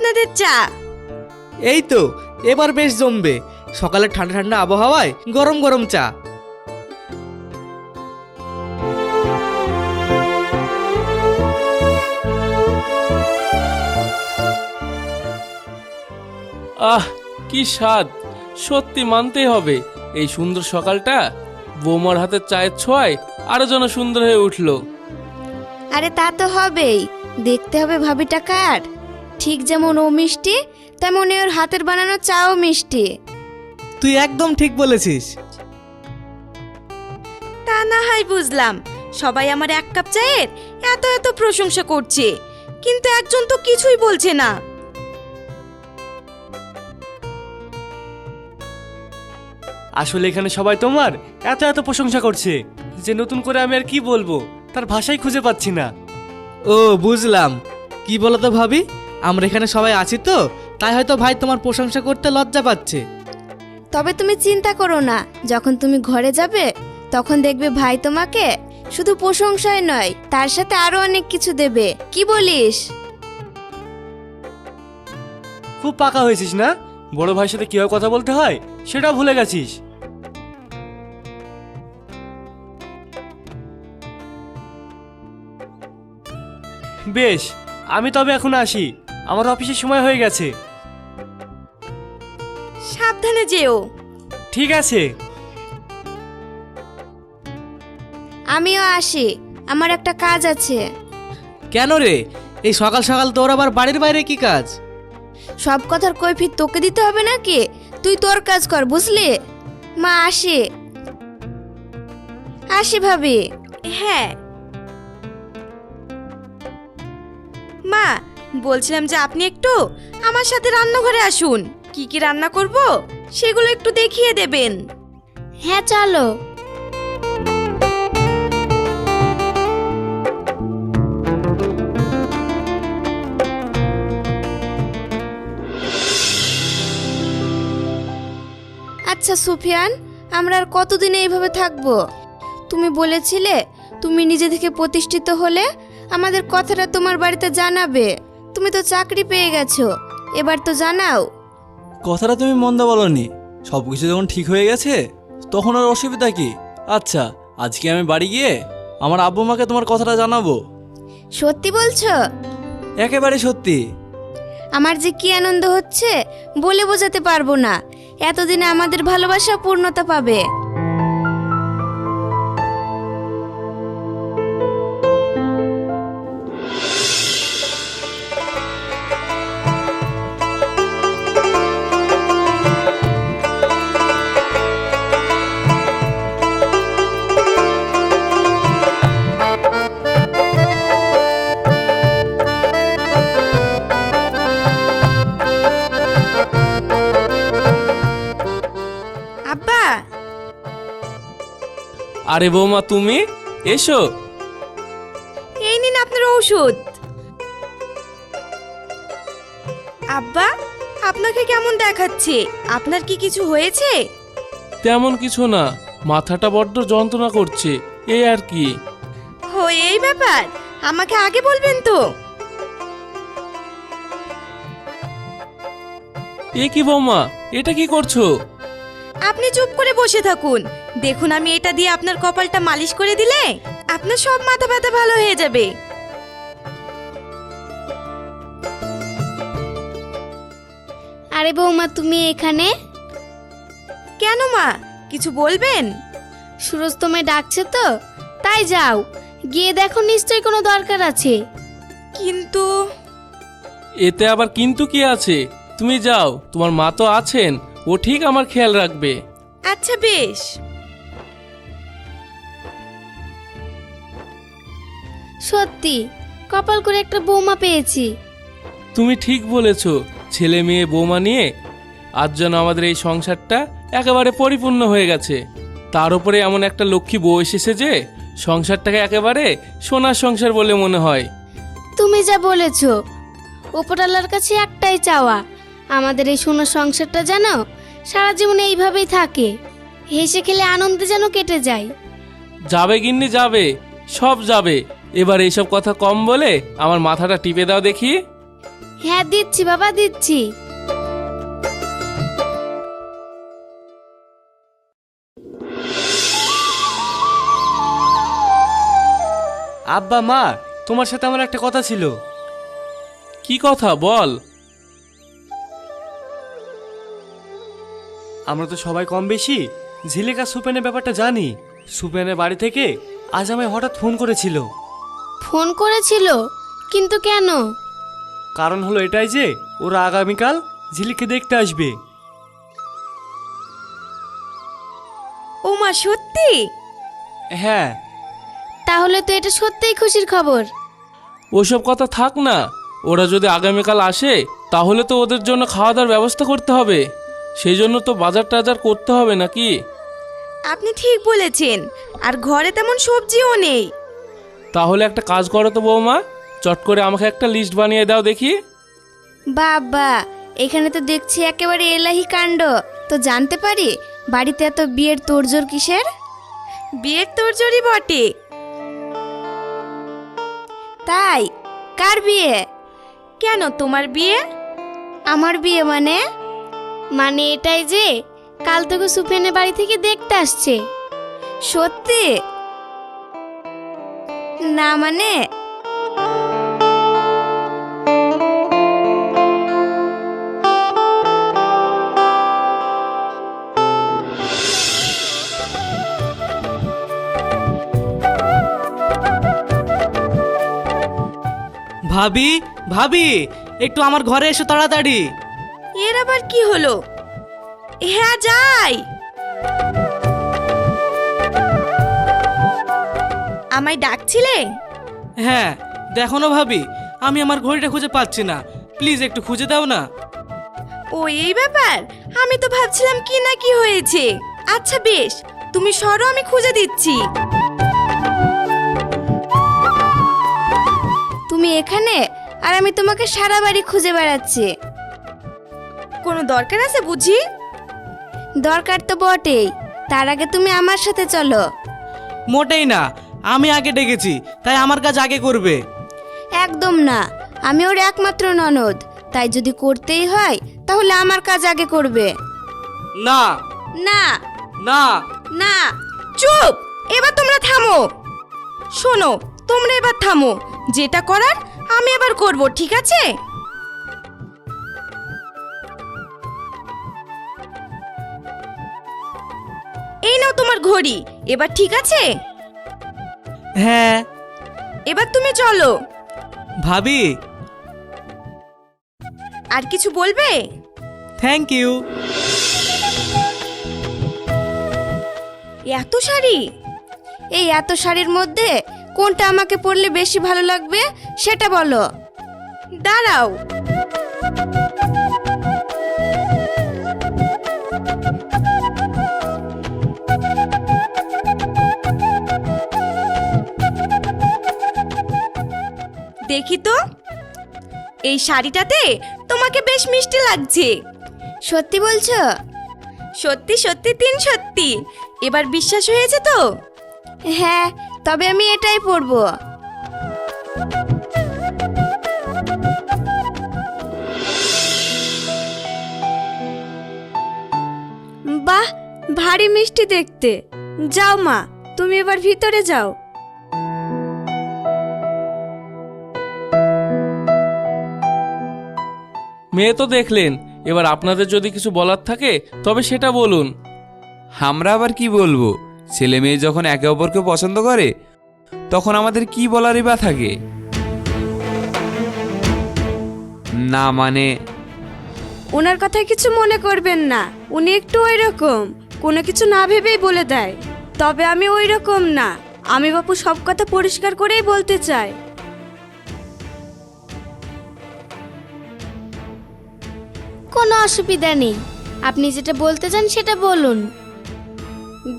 আপনাদের চা। এই তো এবার বেশ জমবে। সকালে ঠান্ডা ঠান্ডা আবহাওয়ায় গরম গরম চা। আহ, কি স্বাদ! সত্যি মানতেই হবে, এই সুন্দর সকালটা বৌমার হাতের চায়ের ছোঁয়ায় আরো যেন সুন্দর হয়ে উঠলো। আরে তা তো হবেই, দেখতে হবে ভাবিটা কার। ঠিক যেমন ও মিষ্টি, তেমনই ওর হাতের বানানো চাও মিষ্টি। তুই একদম ঠিক বলেছিস। তা না হয় বুঝলাম, সবাই আমার এক কাপ চায়ের এত এত প্রশংসা করছে, কিন্তু একজন তো কিছুই বলছে না। আসলে এখানে সবাই তোমার এত এত প্রশংসা করছে যে নতুন করে আমি আর কি বলবো, তার ভাষাই খুঁজে পাচ্ছি না। ও বুঝলাম। কি বলো তো ভাবি, আমরা এখানে সবাই আছি তো, তাই হয়তো ভাই তোমার প্রশংসা করতে লজ্জা পাচ্ছে। তবে তুমি চিন্তা করো না, যখন তুমি ঘরে যাবে তখন দেখবে ভাই তোমাকে শুধু প্রশংসায় নয়, তার সাথে আরো অনেক কিছু দেবে। কি বলিস? খুব পাকা হয়েছিস না, বড় ভাইয়ের সাথে কিভাবে কথা বলতে হয় সেটা ভুলে গেছিস। বেশ, আমি তবে এখন আসি, আমার অফিসের সময় হয়ে গেছে। সাবধানে যেও। ঠিক আছে। আমিও আসি, আমার একটা কাজ আছে। কেন রে, এই সকাল সকাল তোর আবার বাড়ির বাইরে কি কাজ? সব কথার কৈফিয়ত তোকে দিতে হবে নাকি? তুই তোর কাজ কর, বুঝলি? মা আসি। আসি ভাবি। হ্যাঁ মা, বলছিলাম যে আপনি একটু আমার সাথে রান্নাঘরে আসুন। কি কি রান্না করব সেগুলো একটু দেখিয়ে দেবেন। হ্যাঁ চলো। আচ্ছা সুফিয়ান, আমরা আর কতদিন এইভাবে থাকবো? তুমি বলেছিলে তুমি নিজে থেকে প্রতিষ্ঠিত হলে আমাদের কথাটা তোমার বাড়িতে জানাবে। তুমি তো চাকরি পেয়ে গেছো, এবার তো জানাও। কথাটা তুমি মন্দ বলনি, সব কিছু যখন ঠিক হয়ে গেছে তখন আর অসুবিধা কি? আচ্ছা, আজকে আমি বাড়ি গিয়ে আমার আব্বু মাকে তোমার কথাটা জানাবো। সত্যি বলছো? একেবারে সত্যি। আমার যে কি আনন্দ হচ্ছে বলে বোঝাতে পারবো না। এতদিনে আমাদের ভালোবাসা পূর্ণতা পাবে। আব্বা, আরে বৌমা, তুমি এসো। এই নিন আপনার ঔষধ। আব্বা, আপনাকে কেমন দেখাচ্ছে? আপনার কি কিছু হয়েছে? তেমন কিছু না, মাথাটা বড্ড যন্ত্রণা করছে, এই আর কি। ও এই ব্যাপার, আমাকে আগে বলবেন তো। এ কি বৌমা, এটা কি করছো? আপনি চুপ করে বসে থাকুন। দেখুন, আমি এটা দিয়ে আপনার কপালটা মালিশ করে দিলে আপনার সব মাথা ব্যথা ভালো হয়ে যাবে। আরে বৌমা, তুমি এখানে কেন? মা কিছু বলবেন? সুরজ তোমায় ডাকছে তো, তাই যাও, গিয়ে দেখো, নিশ্চয়ই কোনো দরকার আছে। কিন্তু এতে আবার কিন্তু কি আছে? তুমি যাও, তোমার মা তো আছেন, ও ঠিক আমার খেয়াল রাখবে। আচ্ছা বেশ। সত্যি কপাল করে একটা বৌমা পেয়েছি। তুমি ঠিক বলেছ, ছেলে মেয়ে বৌমা নিয়ে আজ যেন আমাদের এই সংসারটা একেবারে পরিপূর্ণ হয়ে গেছে। তার উপরে এমন একটা লক্ষ্মী বউ এসেছে যে সংসারটাকে একেবারে সোনার সংসার বলে মনে হয়। তুমি যা বলেছো, উপরওয়ালার কাছে একটাই চাওয়া, আমাদের এই সোনার সংসারটা যেন সারা জীবন এইভাবেই থাকে, হেসে খেলে আনন্দে যেন কেটে যায়। যাবে গিন্নি যাবে, সব যাবে। এবার এইসব কথা কম বলে আমার মাথাটা টিপে দাও দেখি। হ্যাঁ দিচ্ছি বাবা, দিচ্ছি। আব্বা মা, তোমার সাথে আমার একটা কথা ছিল। কি কথা বল। আমরা তো সবাই কম বেশি ঝিলিক আর সুপেনের ব্যাপারটা জানি। সুপেনের বাড়ি থেকে আজ আমায় হঠাৎ ফোন করেছিল। ফোন করেছিল? কিন্তু কেন? কারণ হলো এটাই যে ওরা আগামীকাল ঝিলিককে দেখতে আসবে। ও মা, সত্যি? হ্যাঁ। তাহলে তো এটা সত্যিই খুশির খবর। ওসব কথা থাক না, ওরা যদি আগামীকাল আসে তাহলে তো ওদের জন্য খাওয়া দাওয়ার ব্যবস্থা করতে হবে। সেই জন্য তো বাজার টাজার করতে হবে নাকি? আপনি ঠিক বলেছেন, আর ঘরে তেমন সবজিও নেই। তাহলে একটা কাজ করো তো বৌমা, চট করে আমাকে একটা লিস্ট বানিয়ে দাও দেখি। বাবা, এখানে তো দেখছি একেবারে এলাহি কাণ্ড। তো জানতে পারি বাড়িতে এত বিয়ের তোড়জোড় কিসের? বিয়ের তোড়জোড়ই বটে। তাই? কার বিয়ে? কেন, তোমার বিয়ে? আমার বিয়ে মানে? মানে এটাই যে কাল তোকে সুফিয়ানের বাড়ি থেকে দেখতে আসছে। সত্যি? না মানে ভাবি, ভাবি, একটু আমার ঘরে এসো তাড়াতাড়ি। এর আবার কি হলো? হ্যাঁ, যাই। আমায় ডাকছিলে? হ্যাঁ, দেখো না ভাবি, আমি আমার ঘড়িটা খুঁজে পাচ্ছি না। প্লিজ একটু খুঁজে দাও না। ও, এই ব্যাপার। আমি তো ভাবছিলাম কি না কি হয়েছে। আচ্ছা বেশ, তুমি সরো, আমি খুঁজে দিচ্ছি। তুমি এখানে আর আমি তোমাকে সারা বাড়ি খুঁজে বেড়াচ্ছি। কোনো দরকার আছে বুঝি? দরকার তো বটেই, তার আগে তুমি আমার সাথে চলো। মোটেই না, আমি আগে ডেকেছি, তাই আমার কাজ আগে করবে। একদম না, আমি ওর একমাত্র ননদ, তাই যদি করতেই হয় তাহলে আমার কাজ আগে করবে। না না না না, চুপ! এবার তোমরা থামো। শোনো, তোমরা এবার থামো। যেটা করার আমি এবার করব, ঠিক আছে? এই নাও তোমার ঘড়ি। এবার ঠিক আছে? হ্যাঁ। এবার তুমি চলো। ভাবি, আর কিছু বলবে? Thank you. এত শাড়ি? এই এত শাড়ির মধ্যে কোনটা আমাকে পরলে বেশি ভালো লাগবে সেটা বলো। দাঁড়াও। দেখি তো, এই শাড়িটাতে তোমাকে বেশ মিষ্টি লাগছে। সত্যি বলছো? সত্যি সত্যি, তিন সত্যি। এবার বিশ্বাস হয়েছে তো? হ্যাঁ, তবে আমি এটাই পরবো। বাহ, ভারী মিষ্টি দেখতে। যাও মা, তুমি এবার ভিতরে যাও। মেয়ে তো দেখলেন, এবার আপনাদের যদি কিছু বলার থাকে তবে সেটা বলুন। আমরা আবার কি বলবো? ছেলে মেয়ে যখন একে অপরকে পছন্দ করে তখন আমাদের কি বলারই বা থাকে? না মানে ওনার কথায় কিছু মনে করবেন না, উনি একটু ওই রকম, কোনো কিছু না ভেবেই বলে দেয়। তবে আমি ওই রকম না, আমি বাপু সব কথা পরিষ্কার করেই বলতে চাই। কোনো অসুবিধা নেই, আপনি যেটা বলতে চান সেটা বলুন।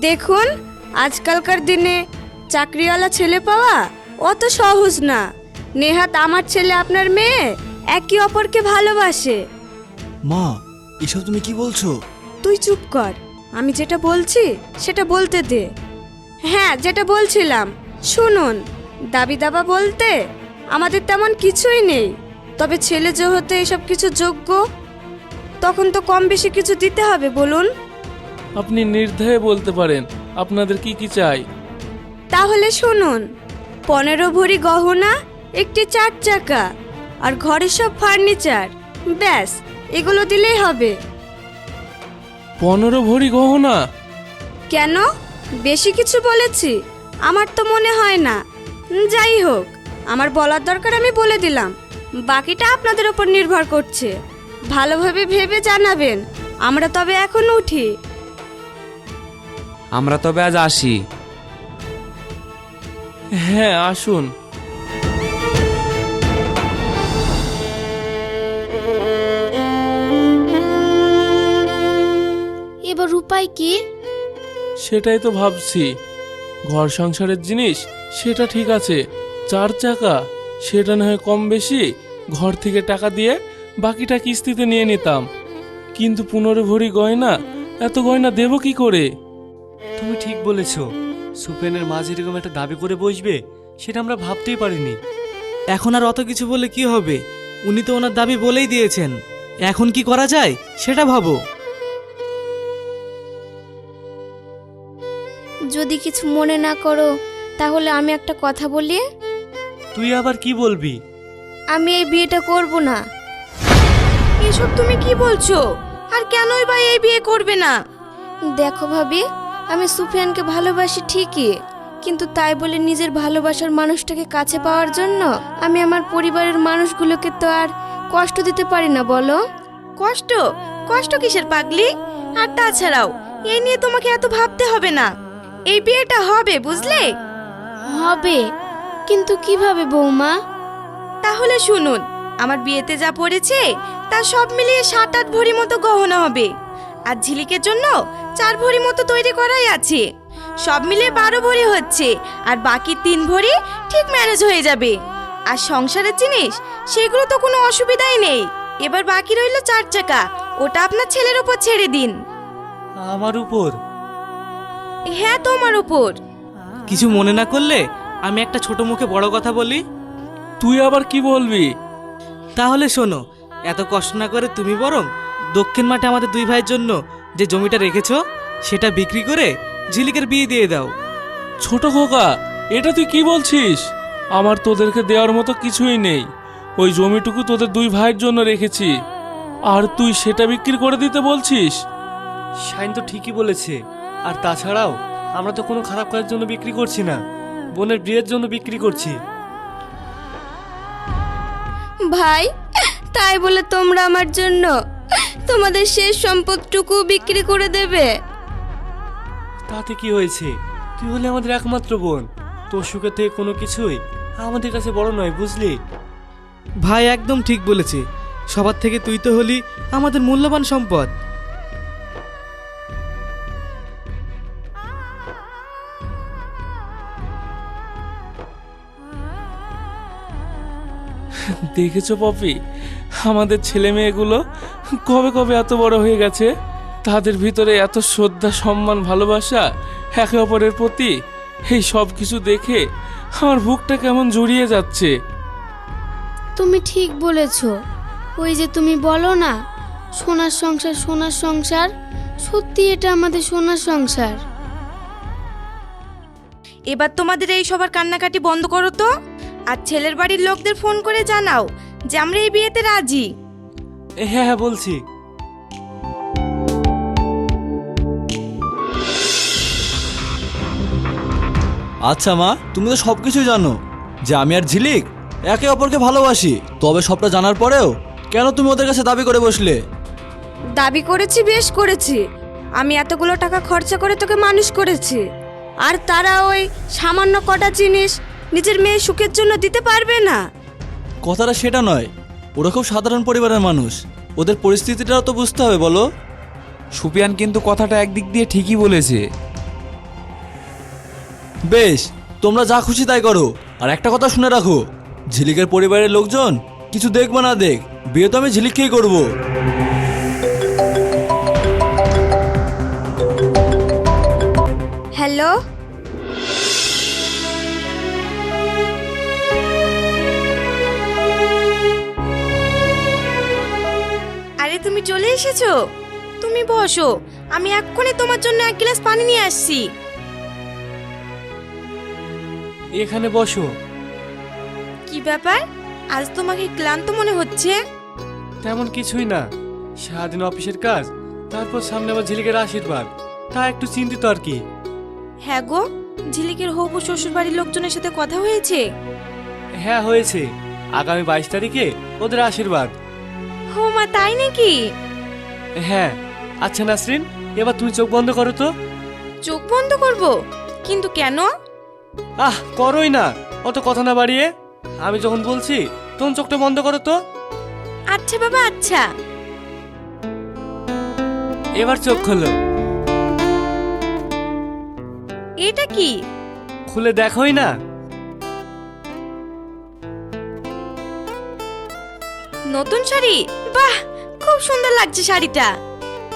দেখুন, আজকালকার দিনে চাকরিওয়ালা ছেলে পাওয়া অত সহজ না। নেহাত আমার ছেলে আপনার মেয়ে একে অপরকে ভালোবাসে। মা, এসব তুমি কি বলছো? তুই চুপ কর, আমি যেটা বলছি সেটা বলতে দে। হ্যাঁ, যেটা বলছিলাম শুনুন। দাবি দাবা বলতে আমাদের তেমন কিছুই নেই। তবে ছেলে যেহেতু এসব কিছু যোগ্য, তখন তো কম বেশি কিছু দিতে হবে বলুন। আপনি নির্দ্বিধায় বলতে পারেন আপনাদের কি কি চাই। তাহলে শুনুন, 15 ভরি গহনা, একটি 4 চাকা, আর ঘরের সব ফার্নিচার, ব্যাস এগুলো দিলেই হবে। 15 ভরি গহনা? কেন, বেশি কিছু বলেছি? আমার তো মনে হয় না। যাই হোক, আমার বলার দরকার আমি বলে দিলাম, বাকিটা আপনাদের ওপর নির্ভর করছে। ভালোভাবে ভেবে জানাবেন। আমরা তবে এখন উঠি। আমরা তবে আজ আসি। হ্যাঁ, আসুন। এবার উপায় কি? সেটাই তো ভাবছি। ঘর সংসারের জিনিস সেটা ঠিক আছে, 4 চাকা সেটা না হয় কম বেশি ঘর থেকে টাকা দিয়ে বাকিটা কিস্তিতে নিয়ে নিতাম, কিন্তু 15 ভরি গয়না, এত গয়না দেব কি করে? তুমি ঠিক বলেছো। সুপেনের মা যেরকম একটা দাবি করে বসবে সেটা আমরা ভাবতেই পারিনি। এখন আর অত কিছু বলে কি হবে? উনি তো ওনার দাবি বলেই দিয়েছেন। এখন কি করা যায় সেটা ভাবো। যদি কিছু মনে না করো তাহলে আমি একটা কথা বলি। তুই আবার কি বলবি? আমি এই বিয়েটা করব না। এসব তুমি কি বলছো? আর কেনই বা এই বিয়ে করবে না? দেখো ভাবি, আমি সুফিয়ানকে ভালোবাসি ঠিকই, কিন্তু তাই বলে নিজের ভালোবাসার মানুষটাকে কাছে পাওয়ার জন্য আমি আমার পরিবারের মানুষগুলোকে তো আর কষ্ট দিতে পারি না, বলো? কষ্ট? কষ্ট কিসের পাগলি? আর তাছাড়াও এই নিয়ে তোমাকে এত ভাবতে হবে না। এই বিয়েটা হবে, বুঝলে? হবে, কিন্তু কিভাবে বৌমা? তাহলে শুনুন, আমার বিয়েতে যা পড়েছে তা সব মিলিয়ে 7-8 ভরি মতো গহনা হবে। আর ঝিলিকের জন্য 4 ভরি মতো তৈরি করাই আছে। সব মিলিয়ে 12 ভরি হচ্ছে, আর বাকি 3 ভরি ঠিক ম্যানেজ হয়ে যাবে। আর সংসারের জিনিস সেগুলো তো কোনো অসুবিধাই নেই। এবার বাকি রইল 4 চাকা, ওটা আপনার ছেলের উপর ছেড়ে দিন। আমার উপর? হ্যাঁ, তোমার উপর। কিছু মনে না করলে আমি একটা ছোট মুখে বড় কথা বলি। তুই আবার কি বলবি? তাহলে শোনো, এত কষ্ট না করে তুমি বরং দক্ষিণ মাঠে আমাদের 2 ভাইয়ের জন্য যে জমিটা রেখেছো সেটা বিক্রি করে ঝিলিকের বিয়ে দিয়ে দাও। ছোট খোকা, এটা তুই কি বলছিস? আমার তোদেরকে দেওয়ার মতো কিছুই নেই। ওই জমিটুকু তোদের 2 ভাইয়ের জন্য রেখেছি, আর তুই সেটা বিক্রি করে দিতে বলছিস? শাইন তো ঠিকই বলেছে। আর তাছাড়াও আমরা তো কোনো খারাপ কাজের জন্য বিক্রি করছি না, বোনের বিয়ের জন্য বিক্রি করছি। ভাই, তাই বলে তোমরা আমার জন্য তোমাদের শেষ সম্পদটুকু বিক্রি করে দেবে? তাতে কি হয়েছে? তুই হলে আমাদের একমাত্র বোন। তোর সুখের থেকে কোনো কিছুই আমাদের কাছে বড় নয়, বুঝলি? ভাই একদম ঠিক বলেছে। সবার থেকে তুই তো হলি আমাদের মূল্যবান সম্পদ। দেখেছো পপি, আমাদের ছেলে মেয়েগুলো কবে কবে এত বড় হয়ে গেছে। তাদের ভিতরে এত শ্রদ্ধা, সম্মান, ভালোবাসা একে অপরের প্রতি। এই সব কিছু দেখে আমার বুকটা কেমন জড়িয়ে যাচ্ছে। তুমি ঠিক বলেছো। ওই যে তুমি বলো না, সোনার সংসার, সোনার সংসার, সত্যি এটা আমাদের সোনার সংসার। এবার তোমাদের এই সবার কান্নাকাটি বন্ধ করো তো। আর ছেলের বাড়ির লোকদের ফোন করে জানাও যে আমরা এই বিয়েতে রাজি। হ্যাঁ হ্যাঁ, বলছি। আচ্ছা মা, তুমি তো সব কিছুই জানো যে আমি আর ঝিলিক একে অপরকে ভালোবাসি। তবে সবটা জানার পরেও কেন তুমি ওদের কাছে দাবি করে বসলে? দাবি করেছি, বেশ করেছি। আমি এতগুলো টাকা খরচা করে তোকে মানুষ করেছি, আর তারা ওই সামান্য কটা জিনিস নিজের মেয়ের সুখের জন্য দিতে পারবে না? কথাটা সেটা নয়, ওরা খুব সাধারণ পরিবারের মানুষ, ওদের পরিস্থিতিটাও তো বুঝতে হবে, বলো? সুপিয়ান কিন্তু কথাটা একদিক দিয়ে ঠিকই বলেছে। বেশ, তোমরা যা খুশি তাই করো। আর একটা কথা শুনে রাখো, ঝিলিকের পরিবারের লোকজন কিছু দেখ বা না দেখ, বিয়ে তো আমি ঝিলিককেই করবো। হ্যালো, চলে এসেছো? তুমি বসো, আমি এক্ষুনি তোমার জন্য এক গ্লাস পানি নিয়ে আসছি। এখানে বসো। কি ব্যাপার, আজ তোমাকে ক্লান্ত মনে হচ্ছে? তেমন কিছুই না, সারাদিন অফিসের কাজ, তারপর সামনে আমার ঝিলিকের আশীর্বাদ, তা একটু চিন্তিত আর কি। হ্যাঁ গো, ঝিলিকের হবু শ্বশুর বাড়ির লোকজনের সাথে কথা হয়েছে? হ্যাঁ হয়েছে, আগামী 22 তারিখে ওদের আশীর্বাদ। হো মা, তাই নাকি? হ্যাঁ। আচ্ছা নাসরিন, এবার তুমি চোখ বন্ধ করো তো। চোখ বন্ধ করব? কিন্তু কেন? করোই না, অত কথা না বাড়িয়ে। আমি যখন বলছি তখন চোখটা বন্ধ করো তো। আচ্ছা বাবা, আচ্ছা। এবার চোখ খোলো। এটা কি? খুলে দেখোই না। নতুন শাড়ি? বাহ, খুব সুন্দর লাগছে শাড়িটা।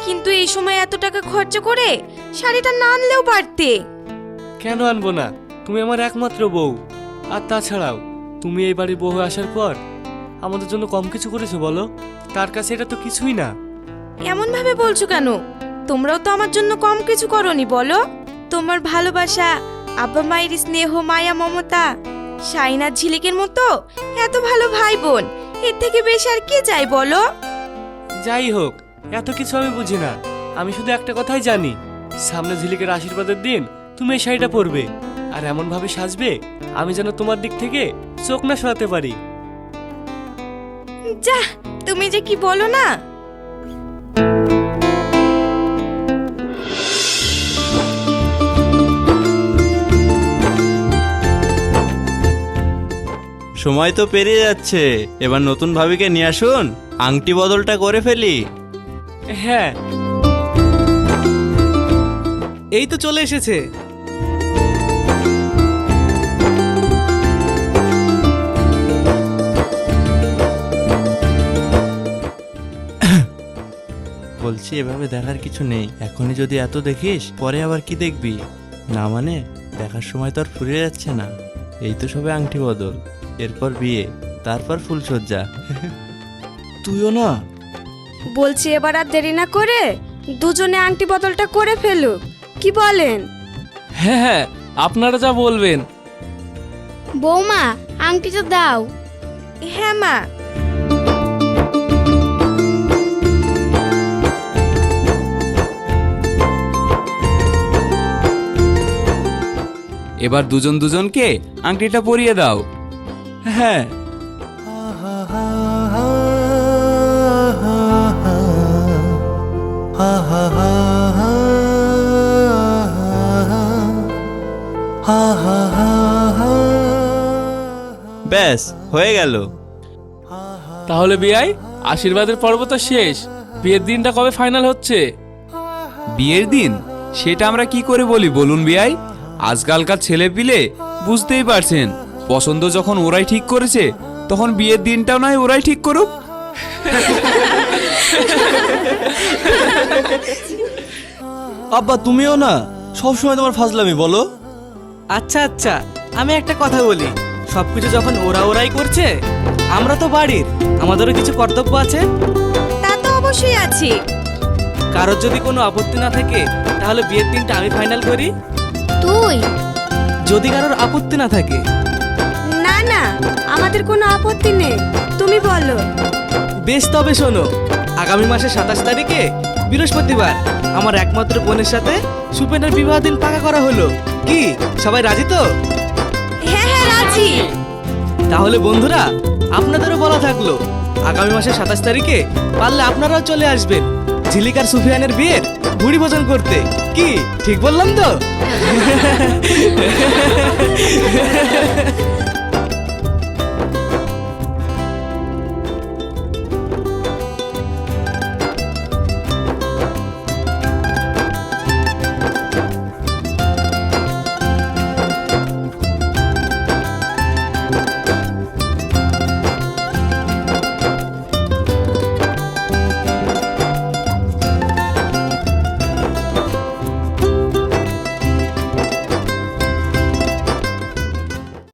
কিন্তু এই সময় এত টাকা খরচ করে শাড়িটা না আনলেও পারতে। কেন আনবো না, তুমি আমার একমাত্র বউ। আর তাছাড়াও তুমি এই বাড়ির বউ হয়ে আসার পর আমাদের জন্য কম কিছু করেছো বলো? তার কাছে এটা তো কিছুই না। এমন ভাবে বলছো কেন? তোমরাও তো আমার জন্য কম কিছু করনি বলো। তোমার ভালোবাসা, আব্বা মায়ের স্নেহ, মায়া, মমতা, শাইন আর ঝিলিকের মতো এত ভালো ভাই বোন, এর থেকে বেশি আর কি চাই বলো? যাই হোক, এত কিছু আমি বুঝি না। আমি শুধু একটা কথাই জানি, সামনে ঝিলিকের আশীর্বাদের দিন তুমি এই শাড়িটা পরবে, আর এমন ভাবে সাজবে আমি যেন তোমার দিক থেকে চোখ না সরাতে পারি। যা, তুমি যে কি বলো না। সময় তো পেরিয়ে যাচ্ছে, এবার নতুন ভাবিকে নিয়ে আসুন, আংটি বদলটা করে ফেলি। হ্যাঁ। এই তো চলে এসেছে। বলছি এভাবে দেখার কিছু নেই, এখনই যদি এত দেখিস পরে আবার কি দেখবি? না মানে দেখার সময় তো আর ফুরিয়ে যাচ্ছে না। এই তো সবে আংটি বদল, এরপর বিয়ে, তারপর ফুলসজ্জা। তুইও না? বলছি এবার আর দেরি না করে দুজনে আংটি বদলটা করে ফেলুক, কি বলেন? হ্যাঁ হ্যাঁ, আপনারা যা বলবেন। বৌমা, আংটিটা দাও। হ্যাঁ মা। এবার দুজন দুজনকে আংটিটা পরিয়ে দাও। হ্যাঁ। ব্যাস হয়ে গেল। তাহলে বিয়াই, আশীর্বাদের পর্ব তো শেষ। বিয়ের দিনটা কবে ফাইনাল হচ্ছে? বিয়ের দিন সেটা আমরা কি করে বলি বলুন বিয়াই? আজকালকার ছেলে পিলে বুঝতেই পারছেন, পছন্দ যখন ওরাই ঠিক করেছে তখন বিয়ের দিনটাও নয় ওরাই ঠিক করুক। আব্বা তুমিও না, সবসময় তোমার ফাজলামি বলো। আচ্ছা আচ্ছা, আমি একটা কথা বলি, সবকিছু যখন ওরাই করছে, আমরা তো বাড়ির, আমাদেরও কিছু কর্তব্য আছে। তা তো অবশ্যই আছে। কারোর যদি কোনো আপত্তি না থাকে তাহলে বিয়ের দিনটা আমি ফাইনাল করি। তুই? যদি কারোর আপত্তি না থাকে। না না, আমাদের কোনো আপত্তি নেই, তুমি বলো। বেশ, তবে শোনো, আগামী মাসের 27 তারিখে বৃহস্পতিবার আমার একমাত্র বোনের সাথে সুপেনের বিবাহ দিন পাকা করা হলো। কি সবাই রাজি তো? হ্যাঁ হ্যাঁ, রাজি। তাহলে বন্ধুরা, আপনাদেরও বলা থাকলো, আগামী মাসের 27 তারিখে পারলে আপনারাও চলে আসবেন ঝিলিকার সুফিয়ানের বিয়ের ভুড়ি ভোজন করতে। কি ঠিক বললাম তো?